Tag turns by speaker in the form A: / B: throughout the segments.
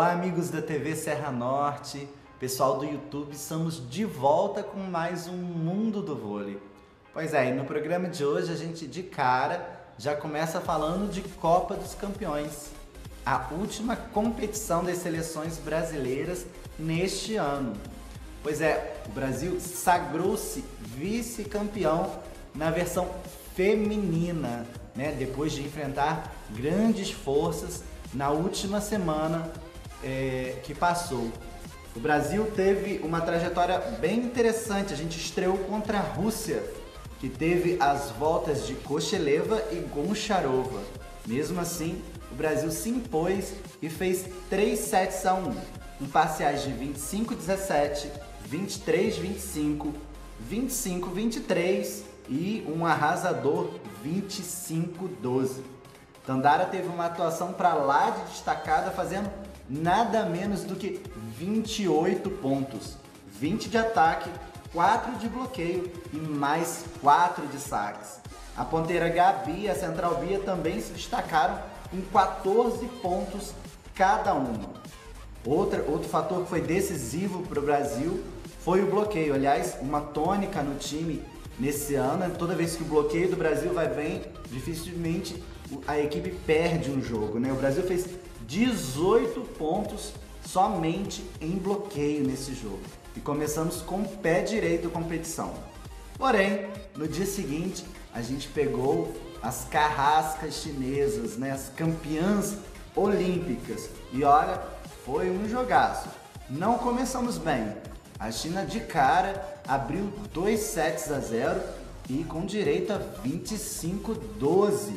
A: Olá, amigos da TV Serra Norte, pessoal do YouTube, estamos de volta com mais um Mundo do Vôlei. Pois é, e no programa de hoje a gente de cara já começa falando de Copa dos Campeões, a última competição das seleções brasileiras neste ano. Pois é, o Brasil sagrou-se vice-campeão na versão feminina, né? Depois de enfrentar grandes forças na última semana que passou. O Brasil teve uma trajetória bem interessante. A gente estreou contra a Rússia, que teve as voltas de Kosheleva e Goncharova. Mesmo assim, o Brasil se impôs e fez 3-1, em parciais de 25-17, 23-25, 25-23 e um arrasador 25-12. Tandara teve uma atuação para lá de destacada, fazendo nada menos do que 28 pontos, 20 de ataque, 4 de bloqueio e mais 4 de saques. A ponteira Gabi e a central Bia também se destacaram com 14 pontos cada uma. Outro fator que foi decisivo para o Brasil foi o bloqueio. Aliás, uma tônica no time nesse ano, toda vez que o bloqueio do Brasil vai bem, dificilmente a equipe perde um jogo, né? O Brasil fez 18 pontos somente em bloqueio nesse jogo e começamos com o pé direito da competição. Porém, no dia seguinte, a gente pegou as carrascas chinesas, né? As campeãs olímpicas, e olha, foi um jogaço. Não começamos bem. A China de cara abriu 2-0 e com direito a 25-12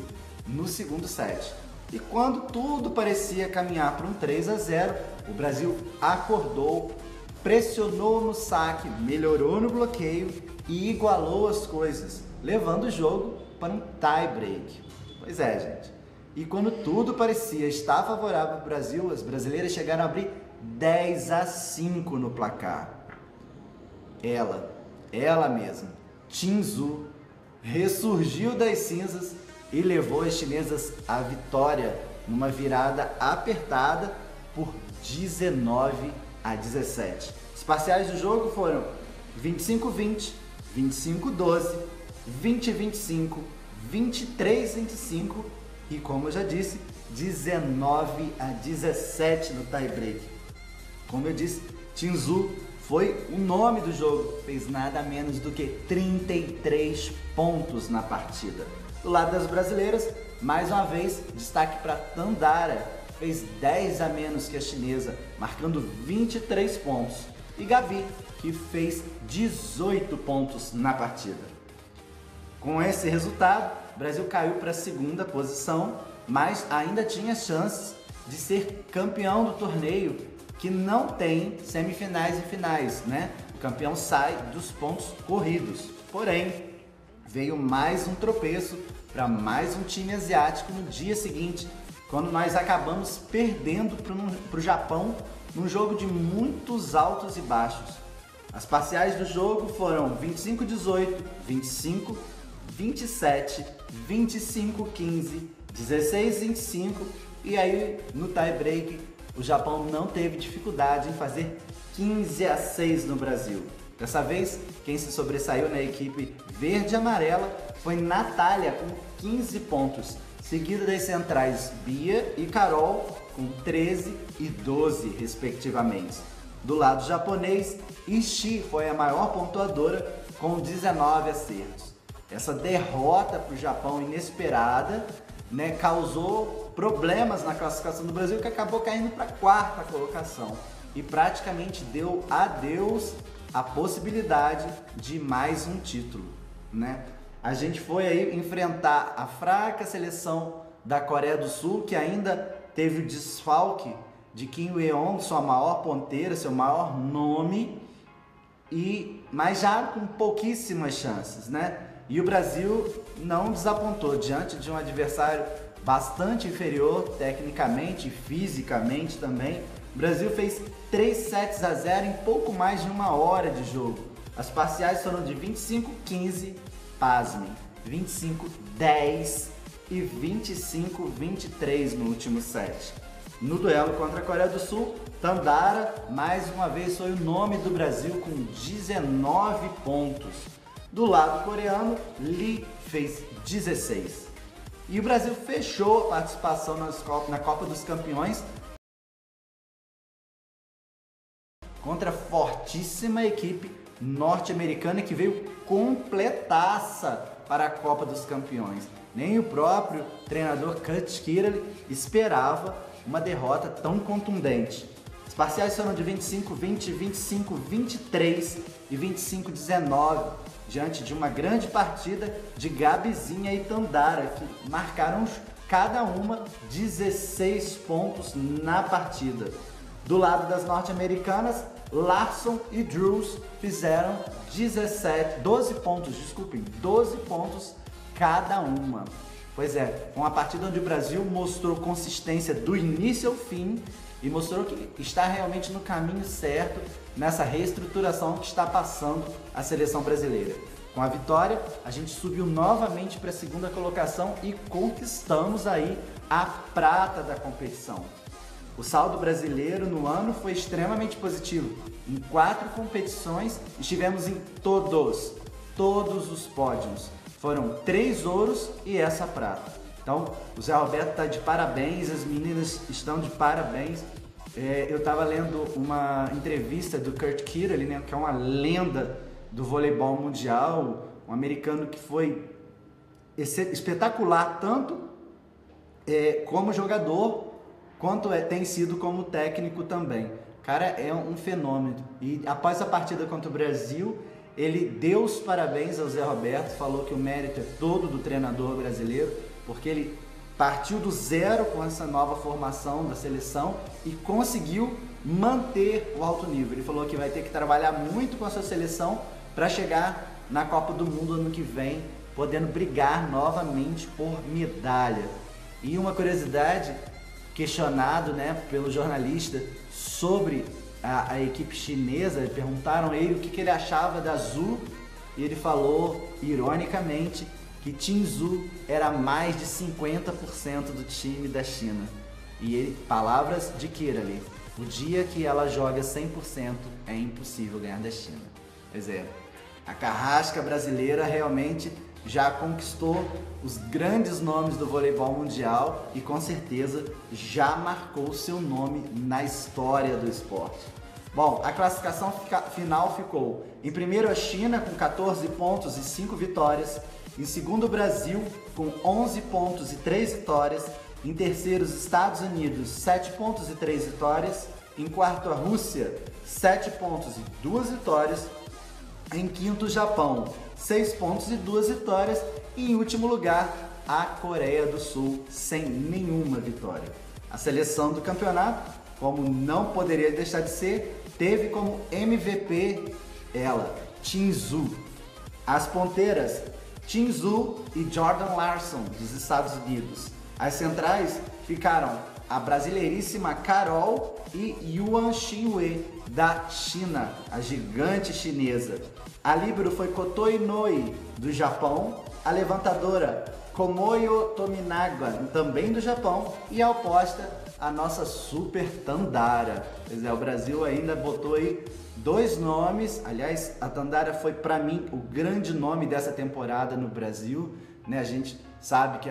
A: no segundo set. E quando tudo parecia caminhar para um 3-0, o Brasil acordou, pressionou no saque, melhorou no bloqueio e igualou as coisas, levando o jogo para um tie-break. Pois é, gente. E quando tudo parecia estar favorável para o Brasil, as brasileiras chegaram a abrir 10-5 no placar. Ela mesma, Tin Zhu, ressurgiu das cinzas e levou as chinesas à vitória numa virada apertada por 19-17. Os parciais do jogo foram 25-20, 25-12, 20-25, 23-25 e, como eu já disse, 19-17 no tie-break. Como eu disse, Tin Zhu foi o nome do jogo, fez nada menos do que 33 pontos na partida. Do lado das brasileiras, mais uma vez, destaque para Tandara, fez 10 a menos que a chinesa, marcando 23 pontos. E Gabi, que fez 18 pontos na partida. Com esse resultado, o Brasil caiu para a segunda posição, mas ainda tinha chances de ser campeão do torneio, que não tem semifinais e finais, né? O campeão sai dos pontos corridos. Porém, veio mais um tropeço para mais um time asiático no dia seguinte, quando nós acabamos perdendo para o Japão num jogo de muitos altos e baixos. As parciais do jogo foram 25-18, 25, 27, 25-15, 16-25 e aí no tie-break o Japão não teve dificuldade em fazer 15-6 no Brasil. Dessa vez, quem se sobressaiu na equipe verde e amarela foi Natália, com 15 pontos, seguida das centrais Bia e Carol, com 13 e 12, respectivamente. Do lado japonês, Ishii foi a maior pontuadora, com 19 acertos. Essa derrota para o Japão inesperada, né, causou problemas na classificação do Brasil, que acabou caindo para a quarta colocação e praticamente deu adeus à possibilidade de mais um título, né? A gente foi aí enfrentar a fraca seleção da Coreia do Sul, que ainda teve o desfalque de Kim Weon, sua maior ponteira, seu maior nome, mas já com pouquíssimas chances, né? E o Brasil não desapontou diante de um adversário bastante inferior tecnicamente e fisicamente também. O Brasil fez 3-0 em pouco mais de uma hora de jogo. As parciais foram de 25-15, pasmem, 25-10 e 25-23 no último set. No duelo contra a Coreia do Sul, Tandara mais uma vez foi o nome do Brasil com 19 pontos. Do lado coreano, Lee fez 16. E o Brasil fechou a participação na Copa dos Campeões contra a fortíssima equipe norte-americana que veio completaça para a Copa dos Campeões. Nem o próprio treinador Coach Kirali esperava uma derrota tão contundente. Os parciais foram de 25-20, 25-23 e 25-19, diante de uma grande partida de Gabizinha e Tandara, que marcaram cada uma 16 pontos na partida. Do lado das norte-americanas, Larson e Drews fizeram 12 pontos cada uma. Pois é, uma partida onde o Brasil mostrou consistência do início ao fim e mostrou que está realmente no caminho certo nessa reestruturação que está passando a seleção brasileira. Com a vitória, a gente subiu novamente para a segunda colocação e conquistamos aí a prata da competição. O saldo brasileiro no ano foi extremamente positivo. Em 4 competições estivemos em todos os pódios. Foram 3 ouros e essa prata. Então, o Zé Roberto está de parabéns, as meninas estão de parabéns. Eu estava lendo uma entrevista do Coach Kirali, né, que é uma lenda do voleibol mundial, um americano que foi espetacular tanto como jogador, quanto tem sido como técnico também. O cara é um fenômeno. E após a partida contra o Brasil, ele deu os parabéns ao Zé Roberto, falou que o mérito é todo do treinador brasileiro, porque ele partiu do zero com essa nova formação da seleção e conseguiu manter o alto nível. Ele falou que vai ter que trabalhar muito com a sua seleção para chegar na Copa do Mundo ano que vem, podendo brigar novamente por medalha. E uma curiosidade, questionado, né, pelo jornalista sobre a equipe chinesa, perguntaram a ele o que ele achava da Zhu e ele falou, ironicamente, que Tinzu era mais de 50% do time da China. E ele, palavras de Kirali, o dia que ela joga 100% é impossível ganhar da China. Pois é, a carrasca brasileira realmente já conquistou os grandes nomes do voleibol mundial e com certeza já marcou seu nome na história do esporte. Bom, a classificação final ficou: em primeiro a China com 14 pontos e 5 vitórias, em segundo o Brasil com 11 pontos e 3 vitórias, em terceiro os Estados Unidos 7 pontos e 3 vitórias, em quarto a Rússia 7 pontos e 2 vitórias, em quinto o Japão 6 pontos e 2 vitórias e em último lugar a Coreia do Sul sem nenhuma vitória. A seleção do campeonato, como não poderia deixar de ser, teve como MVP ela, Tinzu. As ponteiras, Tinzu e Jordan Larson, dos Estados Unidos. As centrais ficaram a brasileiríssima Carol e Yuan Xinwei, da China, a gigante chinesa. A líbero foi Koto Inoi, do Japão. A levantadora, Komoyo Tominaga, também do Japão. E a oposta, a nossa super Tandara. Pois é, o Brasil ainda botou aí 2 nomes. Aliás, a Tandara foi, para mim, o grande nome dessa temporada no Brasil, né? A gente sabe que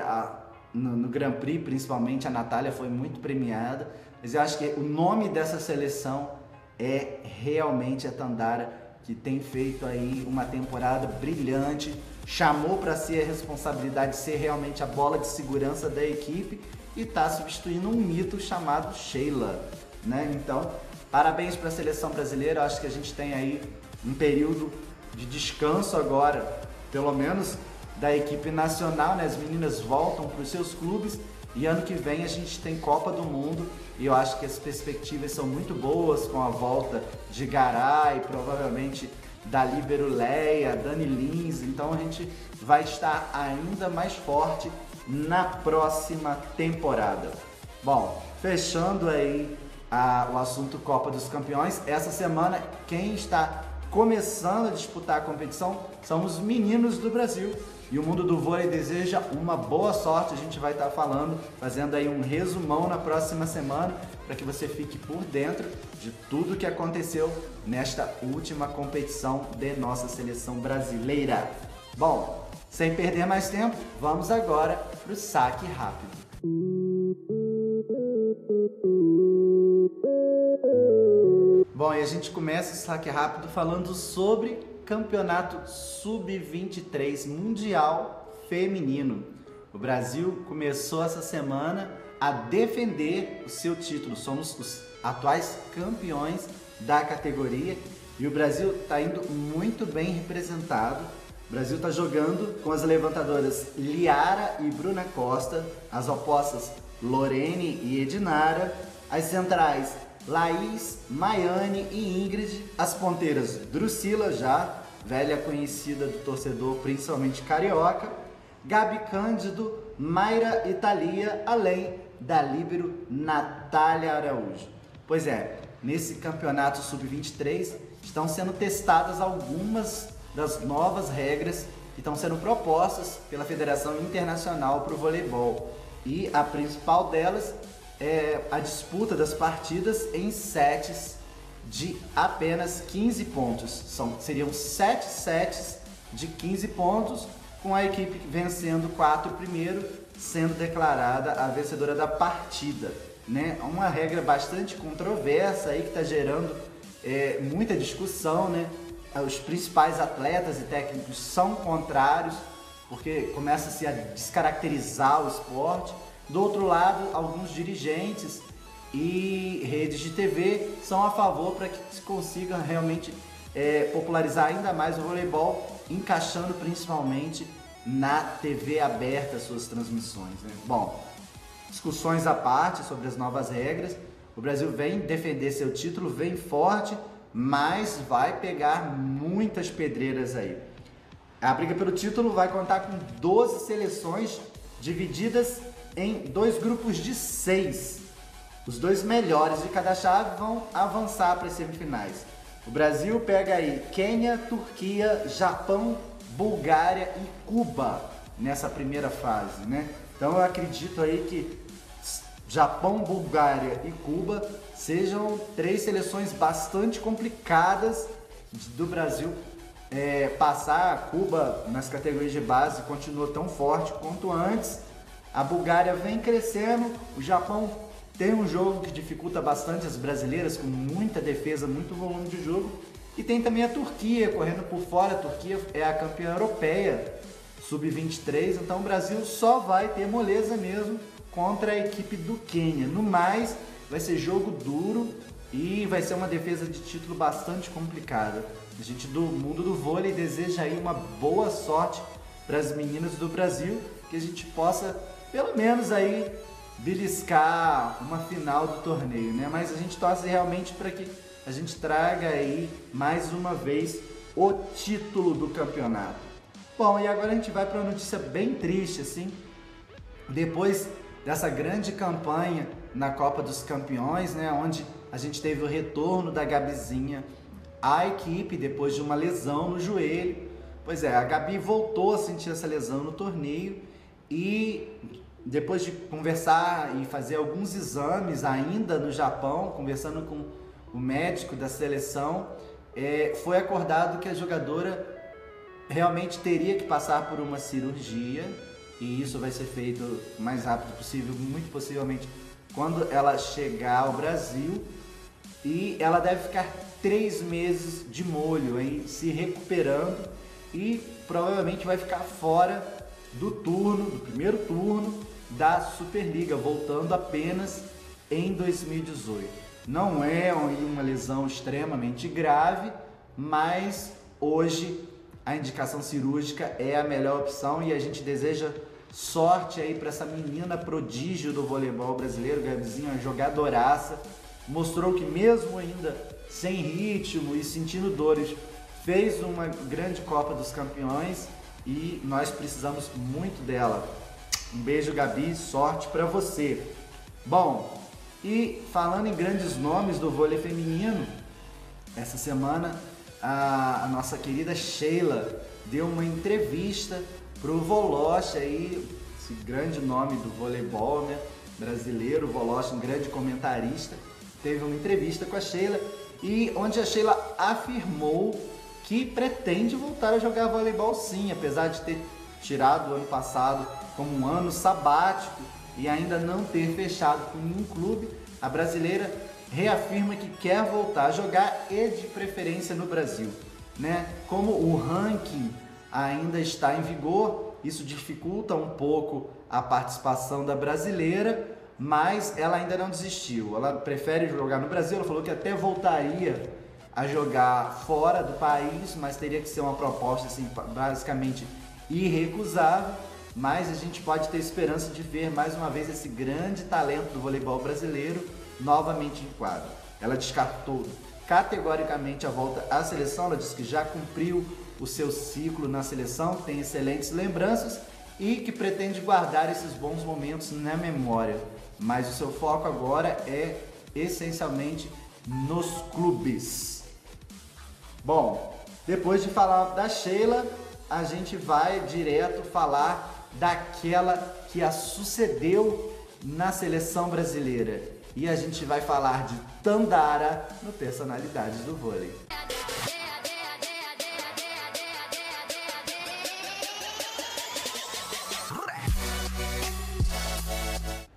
A: no Grand Prix, principalmente, a Natália foi muito premiada. Mas eu acho que o nome dessa seleção é realmente a Tandara, que tem feito aí uma temporada brilhante, chamou para si a responsabilidade de ser realmente a bola de segurança da equipe e está substituindo um mito chamado Sheila, né? Então, parabéns para a seleção brasileira. Eu acho que a gente tem aí um período de descanso agora, pelo menos da equipe nacional, né? As meninas voltam para os seus clubes e ano que vem a gente tem Copa do Mundo e eu acho que as perspectivas são muito boas com a volta de Garay, provavelmente da líbero Leia, Dani Lins. Então a gente vai estar ainda mais forte na próxima temporada. Bom, fechando aí o assunto Copa dos Campeões, essa semana quem está começando a disputar a competição são os meninos do Brasil. E o mundo do vôlei deseja uma boa sorte. A gente vai estar falando, fazendo aí um resumão na próxima semana, para que você fique por dentro de tudo que aconteceu nesta última competição de nossa seleção brasileira. Bom, sem perder mais tempo, vamos agora para o saque rápido. Bom, e a gente começa o saque rápido falando sobre Campeonato Sub-23 Mundial Feminino. O Brasil começou essa semana a defender o seu título. Somos os atuais campeões da categoria e o Brasil está indo muito bem representado. O Brasil está jogando com as levantadoras Liara e Bruna Costa, as opostas Lorene e Edinara, as centrais Laís, Maiane e Ingrid, as ponteiras Drusila, já velha conhecida do torcedor, principalmente carioca, Gabi Cândido, Mayra e Thalia, além da líbero Natália Araújo. Pois é, nesse campeonato sub-23 estão sendo testadas algumas das novas regras que estão sendo propostas pela Federação Internacional para o Voleibol. E a principal delas é a disputa das partidas em sets de apenas 15 pontos. Seriam 7 sets de 15 pontos, com a equipe vencendo 4 primeiro, sendo declarada a vencedora da partida, né? Uma regra bastante controversa aí que está gerando muita discussão, né? Os principais atletas e técnicos são contrários, porque começa-se a descaracterizar o esporte. Do outro lado, alguns dirigentes e redes de TV são a favor para que se consiga realmente popularizar ainda mais o voleibol, encaixando principalmente na TV aberta suas transmissões, né? Bom, discussões à parte sobre as novas regras, o Brasil vem defender seu título, vem forte, mas vai pegar muitas pedreiras aí. A briga pelo título vai contar com 12 seleções divididas em 2 grupos de 6. Os 2 melhores de cada chave vão avançar para as semifinais. O Brasil pega aí Quênia, Turquia, Japão, Bulgária e Cuba nessa primeira fase, né? Então eu acredito aí que Japão, Bulgária e Cuba sejam 3 seleções bastante complicadas do Brasil passar. A Cuba nas categorias de base continua tão forte quanto antes. A Bulgária vem crescendo, o Japão tem um jogo que dificulta bastante as brasileiras, com muita defesa, muito volume de jogo. E tem também a Turquia correndo por fora. A Turquia é a campeã europeia sub-23, então o Brasil só vai ter moleza mesmo contra a equipe do Quênia. No mais, vai ser jogo duro e vai ser uma defesa de título bastante complicada. A gente do mundo do vôlei deseja aí uma boa sorte para as meninas do Brasil, que a gente possa pelo menos aí beliscar uma final do torneio, né? Mas a gente torce realmente para que a gente traga aí mais uma vez o título do campeonato. Bom, e agora a gente vai para uma notícia bem triste, assim. Depois dessa grande campanha na Copa dos Campeões, né, onde a gente teve o retorno da Gabizinha à equipe depois de uma lesão no joelho. Pois é, a Gabi voltou a sentir essa lesão no torneio e depois de conversar e fazer alguns exames ainda no Japão, conversando com o médico da seleção, foi acordado que a jogadora realmente teria que passar por uma cirurgia, e isso vai ser feito o mais rápido possível, muito possivelmente quando ela chegar ao Brasil, e ela deve ficar 3 meses de molho, hein, se recuperando, e provavelmente vai ficar fora do primeiro turno da Superliga, voltando apenas em 2018. Não é uma lesão extremamente grave, mas hoje a indicação cirúrgica é a melhor opção e a gente deseja sorte aí para essa menina prodígio do voleibol brasileiro. Gabizinha, uma jogadoraça, mostrou que mesmo ainda sem ritmo e sentindo dores, fez uma grande Copa dos Campeões e nós precisamos muito dela. Um beijo, Gabi, sorte para você. Bom, e falando em grandes nomes do vôlei feminino, essa semana a nossa querida Sheila deu uma entrevista pro Wolosz aí, esse grande nome do voleibol, né, brasileiro. O Wolosz, um grande comentarista, teve uma entrevista com a Sheila e onde a Sheila afirmou que pretende voltar a jogar voleibol sim, apesar de ter tirado o ano passado como um ano sabático e ainda não ter fechado com nenhum clube. A brasileira reafirma que quer voltar a jogar e de preferência no Brasil, né? Como o ranking ainda está em vigor, isso dificulta um pouco a participação da brasileira, mas ela ainda não desistiu. Ela prefere jogar no Brasil. Ela falou que até voltaria a jogar fora do país, mas teria que ser uma proposta assim, basicamente irrecusável. Mas a gente pode ter esperança de ver mais uma vez esse grande talento do voleibol brasileiro novamente em quadro. Ela descartou categoricamente a volta à seleção. Ela disse que já cumpriu o seu ciclo na seleção, tem excelentes lembranças e que pretende guardar esses bons momentos na memória. Mas o seu foco agora é essencialmente nos clubes. Bom, depois de falar da Sheila, a gente vai direto falar daquela que a sucedeu na seleção brasileira. E a gente vai falar de Tandara no Personalidades do Vôlei.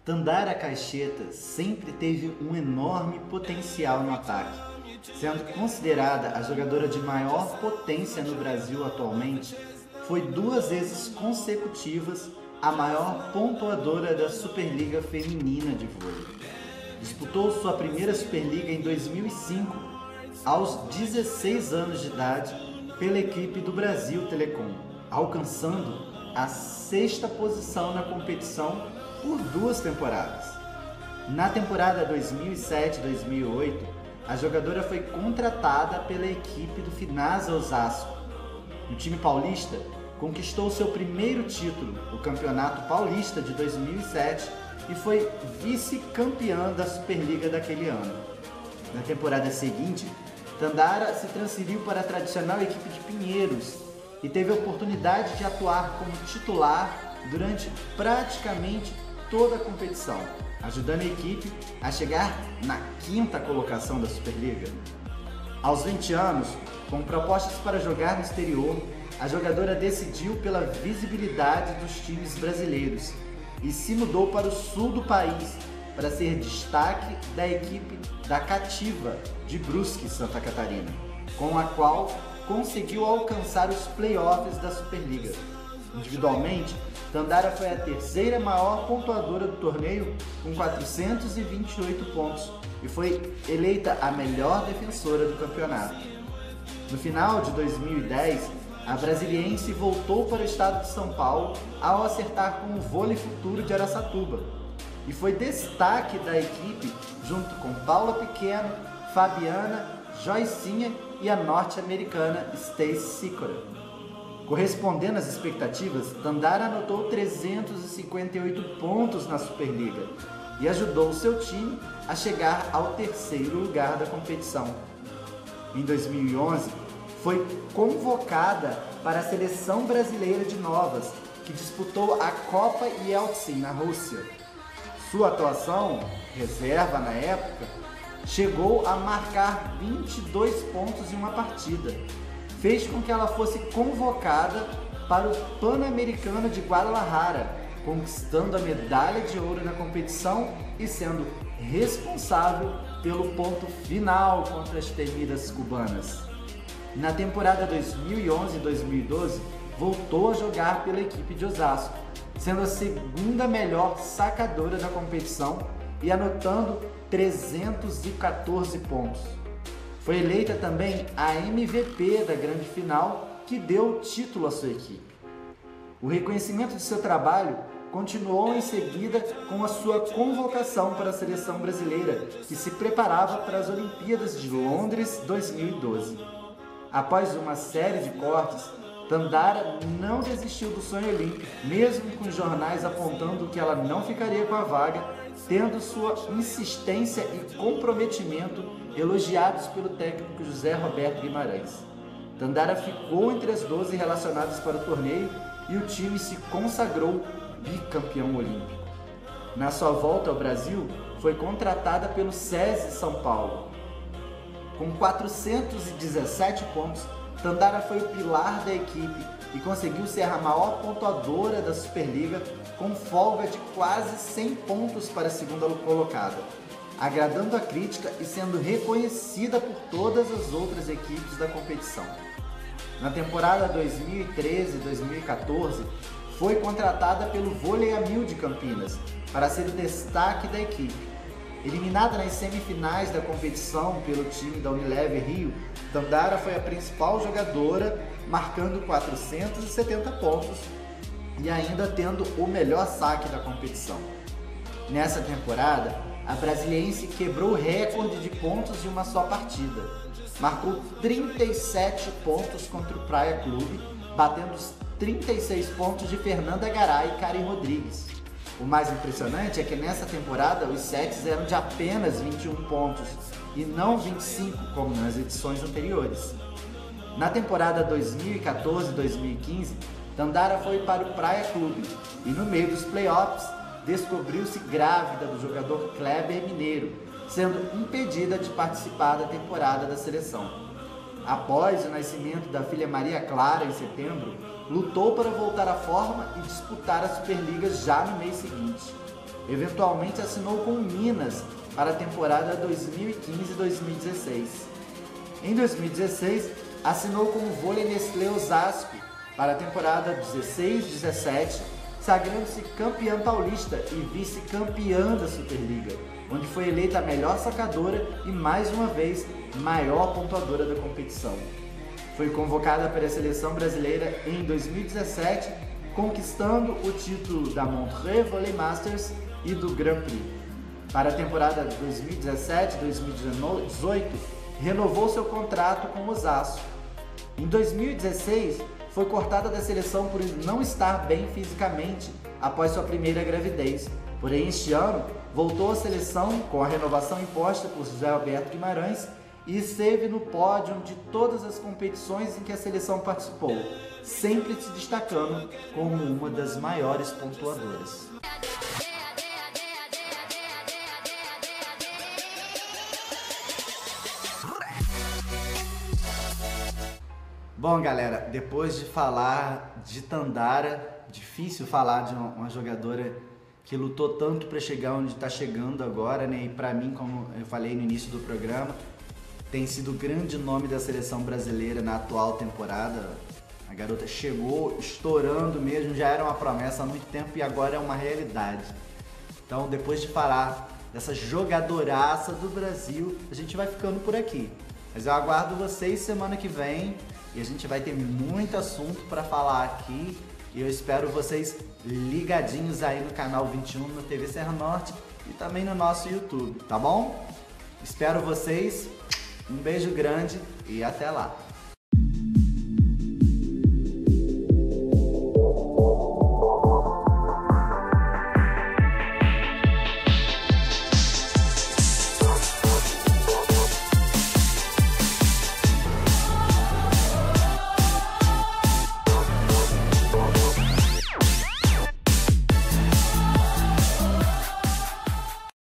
A: Tandara Caixeta sempre teve um enorme potencial no ataque, sendo considerada a jogadora de maior potência no Brasil atualmente. Foi 2 vezes consecutivas a maior pontuadora da Superliga Feminina de Vôlei. Disputou sua primeira Superliga em 2005, aos 16 anos de idade, pela equipe do Brasil Telecom, alcançando a 6ª posição na competição por 2 temporadas. Na temporada 2007-2008, a jogadora foi contratada pela equipe do Finasa Osasco. O time paulista conquistou seu primeiro título, o Campeonato Paulista de 2007, e foi vice-campeã da Superliga daquele ano. Na temporada seguinte, Tandara se transferiu para a tradicional equipe de Pinheiros e teve a oportunidade de atuar como titular durante praticamente toda a competição, ajudando a equipe a chegar na 5ª colocação da Superliga. Aos 20 anos, com propostas para jogar no exterior, a jogadora decidiu pela visibilidade dos times brasileiros e se mudou para o sul do país para ser destaque da equipe da Cativa de Brusque, Santa Catarina, com a qual conseguiu alcançar os playoffs da Superliga. Individualmente, Tandara foi a 3ª maior pontuadora do torneio com 428 pontos e foi eleita a melhor defensora do campeonato. No final de 2010, a brasiliense voltou para o estado de São Paulo ao acertar com o Vôlei Futuro de Araçatuba e foi destaque da equipe junto com Paula Pequeno, Fabiana, Joicinha e a norte-americana Stacy Sicora. Correspondendo às expectativas, Tandara anotou 358 pontos na Superliga e ajudou seu time a chegar ao 3º lugar da competição. Em 2011, foi convocada para a seleção brasileira de novas, que disputou a Copa Yeltsin na Rússia. Sua atuação, reserva na época, chegou a marcar 22 pontos em uma partida. Fez com que ela fosse convocada para o Pan-Americano de Guadalajara, conquistando a medalha de ouro na competição e sendo responsável pelo ponto final contra as temidas cubanas. Na temporada 2011-2012, voltou a jogar pela equipe de Osasco, sendo a 2ª melhor sacadora da competição e anotando 314 pontos. Foi eleita também a MVP da grande final, que deu o título à sua equipe. O reconhecimento de seu trabalho continuou em seguida com a sua convocação para a seleção brasileira, que se preparava para as Olimpíadas de Londres 2012. Após uma série de cortes, Tandara não desistiu do sonho olímpico, mesmo com os jornais apontando que ela não ficaria com a vaga, tendo sua insistência e comprometimento elogiados pelo técnico José Roberto Guimarães. Tandara ficou entre as 12 relacionadas para o torneio e o time se consagrou bicampeão olímpico. Na sua volta ao Brasil, foi contratada pelo SESI São Paulo. Com 417 pontos, Tandara foi o pilar da equipe e conseguiu ser a maior pontuadora da Superliga, com folga de quase 100 pontos para a segunda colocada, agradando a crítica e sendo reconhecida por todas as outras equipes da competição. Na temporada 2013-2014, foi contratada pelo Vôlei a Mil de Campinas para ser o destaque da equipe. Eliminada nas semifinais da competição pelo time da Unilever Rio, Tandara foi a principal jogadora, marcando 470 pontos e ainda tendo o melhor saque da competição. Nessa temporada, a brasiliense quebrou o recorde de pontos em uma só partida. Marcou 37 pontos contra o Praia Clube, batendo os 36 pontos de Fernanda Garay e Karen Rodrigues. O mais impressionante é que nessa temporada os sets eram de apenas 21 pontos e não 25 como nas edições anteriores. Na temporada 2014-2015, Tandara foi para o Praia Clube e no meio dos playoffs descobriu-se grávida do jogador Kleber Mineiro, sendo impedida de participar da temporada da seleção. Após o nascimento da filha Maria Clara em setembro, lutou para voltar à forma e disputar a Superliga já no mês seguinte. Eventualmente assinou com o Minas para a temporada 2015-2016. Em 2016, assinou com o Vôlei Nestlé Osasco para a temporada 16-17, sagrando-se campeã paulista e vice-campeã da Superliga, onde foi eleita a melhor sacadora e, mais uma vez, maior pontuadora da competição. Foi convocada para a seleção brasileira em 2017, conquistando o título da Montreux Volley Masters e do Grand Prix. Para a temporada 2017-2018, renovou seu contrato com o Osasco. Em 2016, foi cortada da seleção por não estar bem fisicamente após sua primeira gravidez. Porém, este ano, voltou à seleção com a renovação imposta por José Alberto Guimarães e esteve no pódio de todas as competições em que a seleção participou, sempre se destacando como uma das maiores pontuadoras. Bom, galera, depois de falar de Tandara, difícil falar de uma jogadora que lutou tanto para chegar onde está chegando agora, né? E para mim, como eu falei no início do programa, tem sido o grande nome da seleção brasileira na atual temporada. A garota chegou estourando mesmo, já era uma promessa há muito tempo e agora é uma realidade. Então, depois de falar dessa jogadoraça do Brasil, a gente vai ficando por aqui. Mas eu aguardo vocês semana que vem e a gente vai ter muito assunto para falar aqui. E eu espero vocês ligadinhos aí no canal 21, na TV Serra Norte e também no nosso YouTube, tá bom? Espero vocês, um beijo grande e até lá!